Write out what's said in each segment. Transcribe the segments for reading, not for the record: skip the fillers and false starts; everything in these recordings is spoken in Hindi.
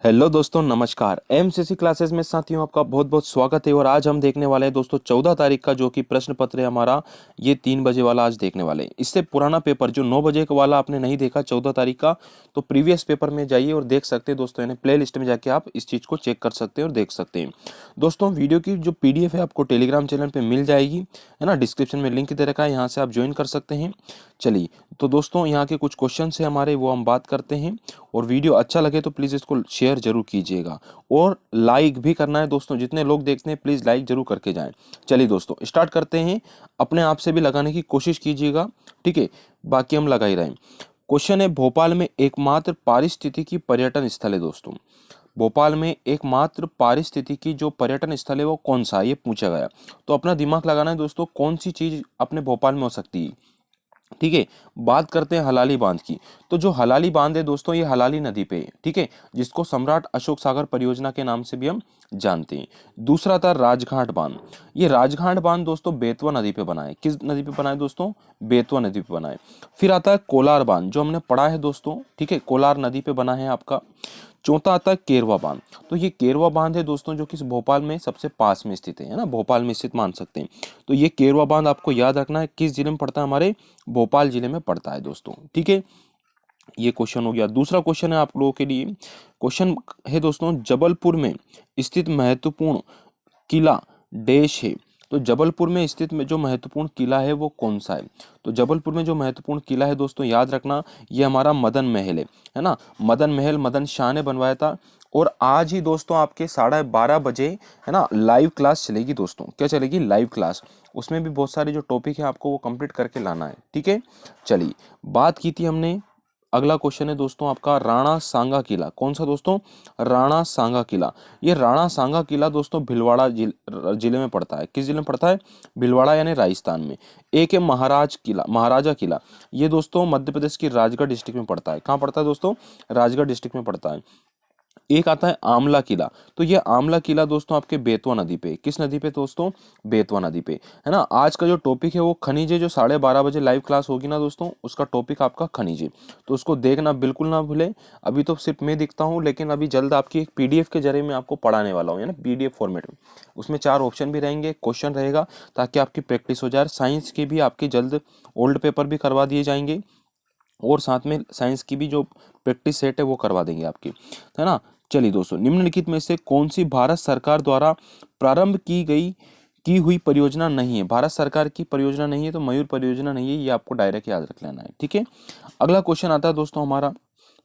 हेलो दोस्तों, नमस्कार। एमसीसी क्लासेस में साथियों आपका बहुत बहुत स्वागत है। और आज हम देखने वाले हैं दोस्तों 14 तारीख का जो कि प्रश्न पत्र है हमारा, ये 3 बजे वाला आज देखने वाले हैं। इससे पुराना पेपर जो 9 बजे का वाला आपने नहीं देखा 14 तारीख का, तो प्रीवियस पेपर में जाइए और देख सकते हैं दोस्तों। यानी प्ले लिस्ट में जाके आप इस चीज़ को चेक कर सकते हैं और देख सकते हैं। दोस्तों वीडियो की जो PDF है आपको टेलीग्राम चैनल पर मिल जाएगी, है ना। डिस्क्रिप्शन में लिंक दे रखा है, यहाँ से आप ज्वाइन कर सकते हैं। चलिए, तो दोस्तों यहाँ के कुछ क्वेश्चन है हमारे, वो हम बात करते हैं। और वीडियो अच्छा लगे तो प्लीज़ इसको शेयर जरूर कीजिएगा और लाइक भी करना है दोस्तों। जितने लोग देखते हैं प्लीज़ लाइक जरूर करके जाएं। चलिए दोस्तों स्टार्ट करते हैं। अपने आप से भी लगाने की कोशिश कीजिएगा, ठीक है। बाकी हम लगा ही रहे हैं। क्वेश्चन है, भोपाल में एकमात्र पारिस्थितिकी पर्यटन स्थल है दोस्तों। भोपाल में एकमात्र पारिस्थितिकी जो पर्यटन स्थल है वो कौन सा है, ये पूछा गया। तो अपना दिमाग लगाना है दोस्तों, कौन सी चीज़ अपने भोपाल में हो सकती है, ठीक है। बात करते हैं हलाली बांध की। तो जो हलाली बांध है दोस्तों, ये हलाली नदी पे है, ठीक है, जिसको सम्राट अशोक सागर परियोजना के नाम से भी हम जानते हैं। दूसरा था राजघाट बांध। ये राजघाट बांध दोस्तों बेतवा नदी पे बना है। किस नदी पे बना है दोस्तों? बेतवा नदी पे बना है। फिर आता है कोलार बांध, जो हमने पढ़ा है दोस्तों, ठीक है, कोलार नदी पे बना है आपका। चौथा आता है केरवा बांध। तो ये केरवा बांध है दोस्तों, जो कि भोपाल में सबसे पास में स्थित है ना, भोपाल में स्थित मान सकते हैं। तो ये केरवा बांध आपको याद रखना है, किस जिले में पड़ता है? हमारे भोपाल जिले में पड़ता है दोस्तों, ठीक है। ये क्वेश्चन हो गया। दूसरा क्वेश्चन है आप लोगों के लिए। क्वेश्चन है दोस्तों, जबलपुर में स्थित महत्वपूर्ण किला डैश है। तो जबलपुर में स्थित में जो महत्वपूर्ण किला है वो कौन सा है? तो जबलपुर में जो महत्वपूर्ण किला है दोस्तों, याद रखना, ये हमारा मदन महल है ना। मदन महल मदन शाह ने बनवाया था। और आज ही दोस्तों आपके 12:30 बजे, है ना, लाइव क्लास चलेगी दोस्तों। क्या चलेगी? Live class. उसमें भी बहुत सारे जो टॉपिक है आपको वो कंप्लीट करके लाना है, ठीक है। चलिए, बात की थी हमने। अगला क्वेश्चन है दोस्तों आपका, राणा सांगा किला। कौन सा दोस्तों? राणा सांगा किला। ये राणा सांगा किला दोस्तों भिलवाड़ा जिले में पड़ता है। किस जिले में पड़ता है? भिलवाड़ा यानी राजस्थान में। एक है महाराज किला, महाराजा किला। ये दोस्तों मध्य प्रदेश की राजगढ़ डिस्ट्रिक्ट में पड़ता है। कहाँ पड़ता है दोस्तों? राजगढ़ डिस्ट्रिक्ट में पड़ता है। एक आता है आमला किला। तो ये आमला किला दोस्तों आपके बेतवा नदी पे। किस नदी पे दोस्तों? बेतवा नदी पे, है ना। आज का जो टॉपिक है वो खनिज है। जो 12:30 बजे लाइव क्लास होगी ना दोस्तों, उसका टॉपिक आपका खनिज है। तो उसको देखना बिल्कुल ना भूले। अभी तो सिर्फ मैं दिखता हूँ, लेकिन अभी जल्द आपकी एक PDF के जरिए मैं आपको पढ़ाने वाला हूँ, है ना, PDF फॉर्मेट में। उसमें 4 ऑप्शन भी रहेंगे, क्वेश्चन रहेगा, ताकि आपकी प्रैक्टिस हो जाए। साइंस के भी आपके जल्द ओल्ड पेपर भी करवा दिए जाएंगे, और साथ में साइंस की भी जो प्रैक्टिस सेट है वो करवा देंगे आपकी, है ना। चलिए दोस्तों, निम्नलिखित में से कौन सी भारत सरकार द्वारा प्रारंभ की हुई परियोजना नहीं है? भारत सरकार की परियोजना नहीं है तो मयूर परियोजना नहीं है, ये आपको डायरेक्ट याद रख लेना है, ठीक है। अगला क्वेश्चन आता है दोस्तों हमारा।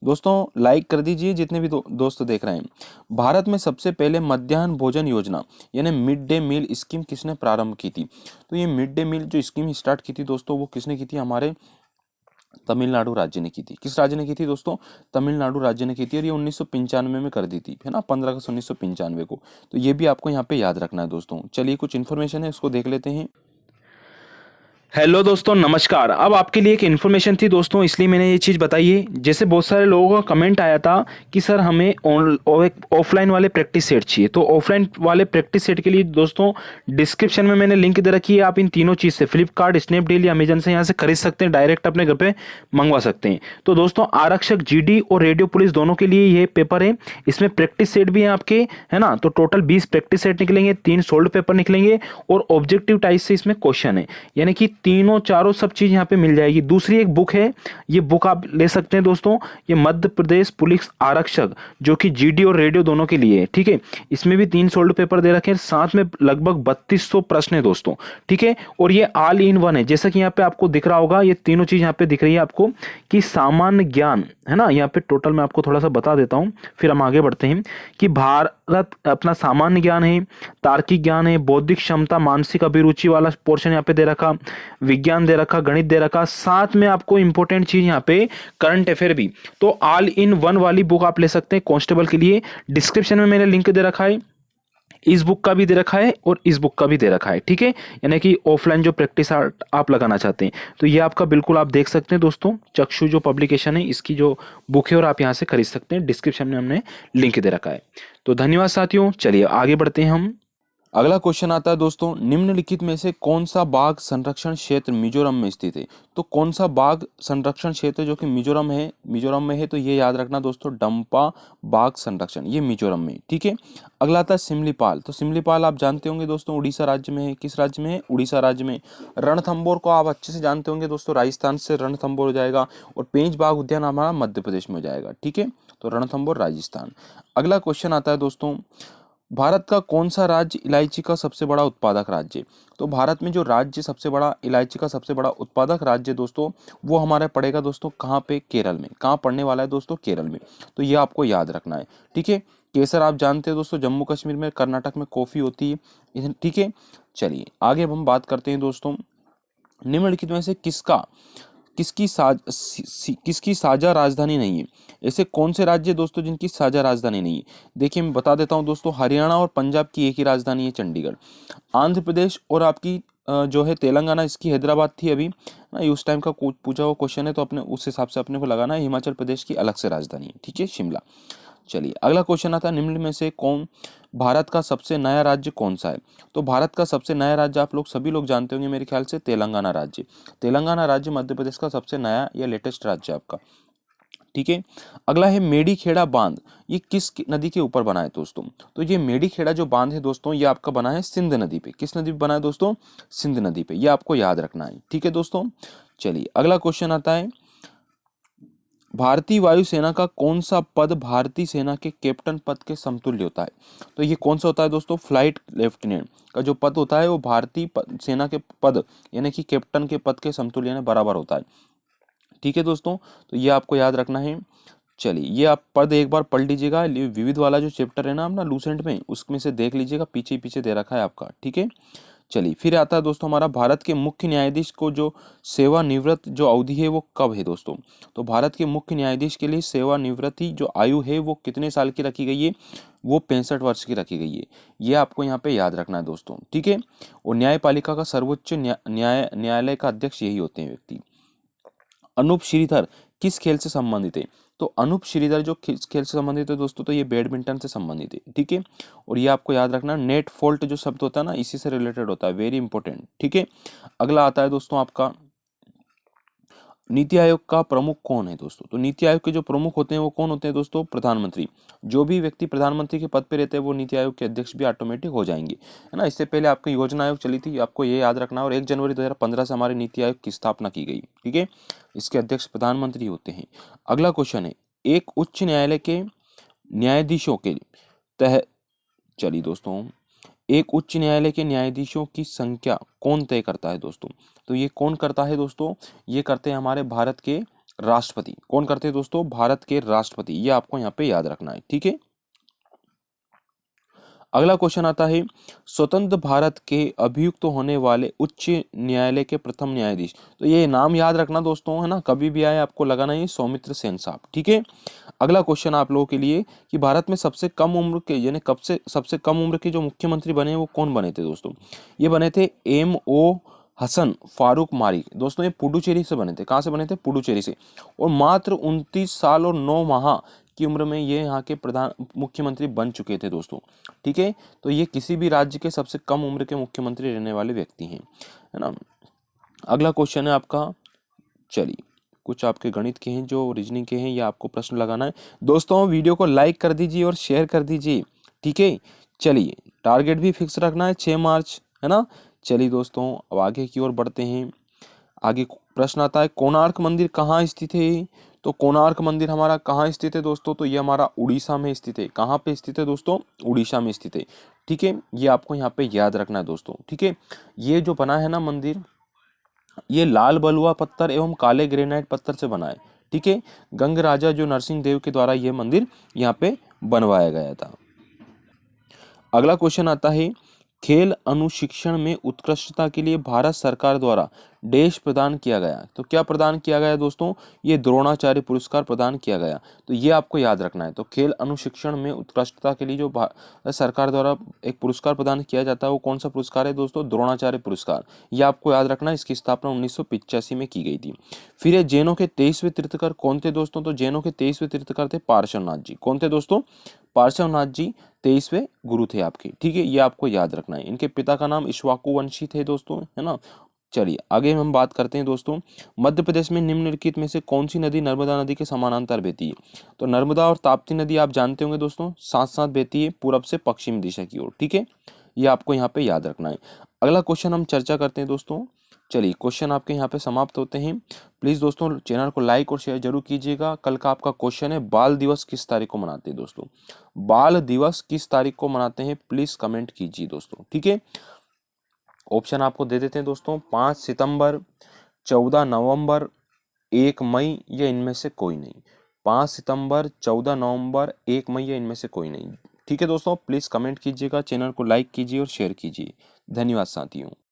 दोस्तों लाइक कर दीजिए जितने भी दोस्त देख रहे हैं। भारत में सबसे पहले मध्याह्न भोजन योजना यानी मिड डे मील स्कीम किसने प्रारंभ की थी? तो ये मिड डे मील जो स्कीम स्टार्ट की थी दोस्तों, वो किसने की थी? हमारे तमिलनाडु राज्य ने की थी। किस राज्य ने की थी दोस्तों? तमिलनाडु राज्य ने की थी। और ये 1995 में कर दी थी, है ना, 15 अगस्त 1995 को। तो ये भी आपको यहाँ पे याद रखना है दोस्तों। चलिए, कुछ इन्फॉर्मेशन है उसको देख लेते हैं। हेलो दोस्तों, नमस्कार। अब आपके लिए एक इन्फॉर्मेशन थी दोस्तों, इसलिए मैंने ये चीज़ बताई है। जैसे बहुत सारे लोगों का कमेंट आया था कि सर हमें ऑफलाइन वाले प्रैक्टिस सेट चाहिए। तो ऑफलाइन वाले प्रैक्टिस सेट के लिए दोस्तों डिस्क्रिप्शन में मैंने लिंक दे रखी है। आप इन तीनों चीज़ से फ्लिपकार्ट, स्नैपडील या अमेजन से यहाँ से खरीद सकते हैं, डायरेक्ट अपने घर पे मंगवा सकते हैं। तो दोस्तों आरक्षक, GD और रेडियो पुलिस दोनों के लिए ये पेपर है। इसमें प्रैक्टिस सेट भी है आपके, है ना। तो टोटल 20 प्रैक्टिस सेट निकलेंगे, 3 सोल्ड पेपर निकलेंगे, और ऑब्जेक्टिव टाइप से इसमें क्वेश्चन है। यानी कि तीनों चारों सब चीज यहाँ पे मिल जाएगी। दूसरी एक बुक है, ये बुक आप ले सकते हैं दोस्तों। ये मध्य प्रदेश पुलिस आरक्षक, जो कि GD और रेडियो दोनों के लिए है, ठीक है। इसमें भी 3 सोल्ड पेपर दे रखे हैं, साथ में लगभग 3200 प्रश्न है दोस्तों, ठीक है। और ये ऑल इन वन है। जैसा कि यहाँ पे आपको दिख रहा होगा, ये तीनों चीज यहाँ पे दिख रही है आपको कि सामान्य ज्ञान, है ना। यहाँ पे टोटल मैं आपको थोड़ा सा बता देता हूँ, फिर हम आगे बढ़ते हैं। कि भारत अपना सामान्य ज्ञान है, तार्किक ज्ञान है, बौद्धिक क्षमता, मानसिक अभिरुचि वाला पोर्शन यहाँ पे दे रखा, विज्ञान दे रखा, गणित दे रखा, साथ में आपको इंपॉर्टेंट चीज यहाँ पे करंट अफेयर भी। तो ऑल इन वन वाली बुक आप ले सकते हैं कांस्टेबल के लिए। डिस्क्रिप्शन में मैंने लिंक दे रखा है, इस बुक का भी दे रखा है और इस बुक का भी दे रखा है, ठीक है। यानी कि ऑफलाइन जो प्रैक्टिस आप लगाना चाहते हैं, तो ये आपका बिल्कुल आप देख सकते हैं दोस्तों। चक्षु जो पब्लिकेशन है, इसकी जो बुक है, और आप यहाँ से खरीद सकते हैं। डिस्क्रिप्शन में हमने लिंक दे रखा है। तो धन्यवाद साथियों, चलिए आगे बढ़ते हैं हम। अगला क्वेश्चन आता है दोस्तों, निम्नलिखित में से कौन सा बाघ संरक्षण क्षेत्र मिजोरम में स्थित है। तो कौन सा बाघ संरक्षण क्षेत्र जो कि मिजोरम में है, तो ये याद रखना दोस्तों, डंपा बाघ संरक्षण, ये मिजोरम में। ठीक है। अगला आता है सिमलीपाल। तो सिमलीपाल आप जानते होंगे दोस्तों, उड़ीसा राज्य में है। किस राज्य में है? उड़ीसा राज्य में। रणथंबोर को आप अच्छे से जानते होंगे दोस्तों, राजस्थान से रणथंबोर हो जाएगा, और पेंच बाघ उद्यान हमारा मध्य प्रदेश में हो जाएगा। ठीक है, तो रणथंबोर राजस्थान। अगला क्वेश्चन आता है दोस्तों, भारत का कौन सा राज्य इलायची का सबसे बड़ा उत्पादक राज्य है। तो भारत में जो राज्य सबसे बड़ा इलायची का सबसे बड़ा उत्पादक राज्य दोस्तों, वो हमारा पड़ेगा दोस्तों कहाँ पे? केरल में। कहाँ पड़ने वाला है दोस्तों? केरल में। तो ये आपको याद रखना है। ठीक है। केसर आप जानते हो दोस्तों, जम्मू कश्मीर में, कर्नाटक में कॉफी होती है। ठीक है। चलिए आगे अब हम बात करते हैं दोस्तों, निम्नलिखित में से किसकी साझा राजधानी नहीं है। ऐसे कौन से राज्य दोस्तों जिनकी साझा राजधानी नहीं है? देखिए मैं बता देता हूं दोस्तों, हरियाणा और पंजाब की एक ही राजधानी है, चंडीगढ़। आंध्र प्रदेश और आपकी जो है तेलंगाना, इसकी हैदराबाद थी अभी ना, उस टाइम का पूछा हुआ क्वेश्चन है, तो अपने उस हिसाब से अपने को लगाना है। हिमाचल प्रदेश की अलग से राजधानी है। ठीक है, शिमला। चलिए अगला क्वेश्चन आता है, निम्न में से कौन भारत का सबसे नया राज्य कौन सा है। तो भारत का सबसे नया राज्य आप लोग सभी लोग जानते होंगे मेरे ख्याल से, तेलंगाना राज्य। तेलंगाना राज्य मध्य प्रदेश का सबसे नया या लेटेस्ट राज्य आपका। ठीक है। अगला है मेडीखेड़ा बांध, ये नदी के ऊपर बना है दोस्तों। तो ये मेडीखेड़ा जो बांध है दोस्तों, ये आपका बना है सिंध नदी पे। किस नदी पे बना है दोस्तों? सिंध नदी पे। ये आपको याद रखना है। ठीक है दोस्तों। चलिए अगला क्वेश्चन आता है, भारतीय वायुसेना का कौन सा पद भारतीय सेना के कैप्टन पद के समतुल्य होता है। तो ये कौन सा होता है दोस्तों? फ्लाइट लेफ्टिनेंट का जो पद होता है, वो भारतीय सेना के पद यानी कि कैप्टन के पद के समतुल्य यानी बराबर होता है। ठीक है दोस्तों, तो ये आपको याद रखना है। चलिए ये आप पद एक बार पढ़ लीजिएगा, विविध वाला जो चैप्टर है ना अपना लूसेंट में, उसमें से देख लीजिएगा, पीछे पीछे दे रखा है आपका। ठीक है। चलिए फिर आता है दोस्तों हमारा, भारत के मुख्य न्यायाधीश को जो सेवानिवृत्त जो अवधि है वो कब है दोस्तों। तो भारत के मुख्य न्यायाधीश के लिए सेवानिवृत्ति जो आयु है वो कितने साल की रखी गई है? वो 65 वर्ष की रखी गई है। ये आपको यहाँ पे याद रखना है दोस्तों। ठीक है। और न्यायपालिका का सर्वोच्च न्यायालय का अध्यक्ष यही होते हैं व्यक्ति। अनूप श्रीधर किस खेल से संबंधित है। तो अनूप श्रीधर जो किस खेल से संबंधित है दोस्तों, तो ये बैडमिंटन से संबंधित है। ठीक है। और ये आपको याद रखना, नेट फॉल्ट जो शब्द होता है ना, इसी से रिलेटेड होता है, वेरी इंपॉर्टेंट। ठीक है। अगला आता है दोस्तों आपका, नीति आयोग का प्रमुख कौन है दोस्तों। तो नीति आयोग के जो प्रमुख होते हैं वो कौन होते हैं दोस्तों? प्रधानमंत्री। जो भी व्यक्ति प्रधानमंत्री के पद पे रहते हैं वो नीति आयोग के अध्यक्ष भी ऑटोमेटिक हो जाएंगे, है ना। इससे पहले आपकी योजना आयोग चली थी, आपको ये याद रखना। और 1 जनवरी 2015 से हमारे नीति आयोग की स्थापना की गई। ठीक है। इसके अध्यक्ष प्रधानमंत्री होते हैं। अगला क्वेश्चन है, एक उच्च न्यायालय के न्यायाधीशों के तह चलिए दोस्तों, एक उच्च न्यायालय के न्यायाधीशों की संख्या कौन तय करता है दोस्तों। तो ये कौन करता है दोस्तों? ये करते हैं हमारे भारत के राष्ट्रपति। कौन करते हैं दोस्तों? भारत के राष्ट्रपति। ये आपको यहाँ पे याद रखना है। ठीक है। अगला क्वेश्चन आता है, स्वतंत्र भारत के अभियुक्त होने वाले उच्च न्यायालय के प्रथम न्यायाधीश। तो ये नाम याद रखना दोस्तों, है ना, कभी भी आए आपको लगाना है सौमित्र सेन साहब। ठीक है। अगला क्वेश्चन आप लोगों के लिए, कि भारत में सबसे कम उम्र के यानी कब से सबसे कम उम्र के जो मुख्यमंत्री बने वो कौन बने थे दोस्तों। ये बने थे MO हसन फारूक मारिक दोस्तों। ये पुडुचेरी से बने थे। कहाँ से बने थे? पुडुचेरी से। और मात्र 29 साल और 9 माह की उम्र में ये यहाँ के प्रधान मुख्यमंत्री बन चुके थे दोस्तों। ठीक है। तो ये किसी भी राज्य के सबसे कम उम्र के मुख्यमंत्री रहने वाले व्यक्ति हैं, है ना। अगला क्वेश्चन है आपका, चलिए कुछ आपके गणित के हैं, जो रीजनिंग के हैं, या आपको प्रश्न लगाना है दोस्तों। वीडियो को लाइक कर दीजिए और शेयर कर दीजिए। ठीक है। चलिए टारगेट भी फिक्स रखना है 6 मार्च, है ना। चलिए दोस्तों अब आगे की ओर बढ़ते हैं। आगे प्रश्न आता है, कोणार्क मंदिर कहाँ स्थित है। तो कोणार्क मंदिर हमारा कहाँ स्थित है दोस्तों। तो ये हमारा उड़ीसा में स्थित है। कहाँ पे स्थित है दोस्तों? उड़ीसा में स्थित है। ठीक है। ये आपको यहाँ पे याद रखना है दोस्तों। ठीक है। ये जो बना है ना मंदिर, ये लाल बलुआ पत्थर एवं काले ग्रेनाइट पत्थर से बना है। ठीक है। गंग राजा जो नरसिंह देव के द्वारा यह मंदिर यहाँ पे बनवाया गया था। अगला क्वेश्चन आता है, खेल अनुशिक्षण में उत्कृष्टता के लिए भारत सरकार द्वारा देश प्रदान किया गया। तो क्या प्रदान किया गया दोस्तों? ये द्रोणाचार्य पुरस्कार प्रदान किया गया। तो ये आपको याद रखना है। तो खेल अनुशिक्षण में उत्कृष्टता के लिए जो भारत सरकार द्वारा एक पुरस्कार प्रदान किया जाता है वो कौन सा पुरस्कार है दोस्तों? द्रोणाचार्य पुरस्कार। ये आपको याद रखना है। इसकी स्थापना 1985 में की गई थी। फिर ये जैनों के 23वें तीर्थकर कौन थे दोस्तों? तो जैनों के 23वें तीर्थकर थे पार्श्वनाथ जी। कौन थे दोस्तों? पार्श्वनाथ जी 23वें गुरु थे आपके, ठीक है, ये आपको याद रखना है। इनके पिता का नाम इक्ष्वाकु वंशी थे दोस्तों, है ना। चलिए आगे हम बात करते हैं दोस्तों, मध्य प्रदेश में निम्नलिखित में से कौन सी नदी नर्मदा नदी के समानांतर बहती है? तो नर्मदा और ताप्ती नदी आप जानते होंगे दोस्तों, साथ साथ बहती है पूरब से पश्चिम दिशा की ओर, ठीक है, ये आपको यहाँ पे याद रखना है। अगला क्वेश्चन हम चर्चा करते हैं दोस्तों। चलिए क्वेश्चन आपके यहाँ पे समाप्त होते हैं। प्लीज दोस्तों चैनल को लाइक और शेयर जरूर कीजिएगा। कल का आपका क्वेश्चन है, बाल दिवस किस तारीख को मनाते हैं दोस्तों? बाल दिवस किस तारीख को मनाते हैं, प्लीज कमेंट कीजिए दोस्तों, ठीक है। ऑप्शन आपको दे देते हैं दोस्तों, 5 सितंबर, 14 नवंबर, 1 मई या इनमें से कोई नहीं। 5 सितंबर, 14 नवंबर, 1 मई या इनमें से कोई नहीं, ठीक है दोस्तों। प्लीज कमेंट कीजिएगा, चैनल को लाइक कीजिए और शेयर कीजिए। धन्यवाद साथियों।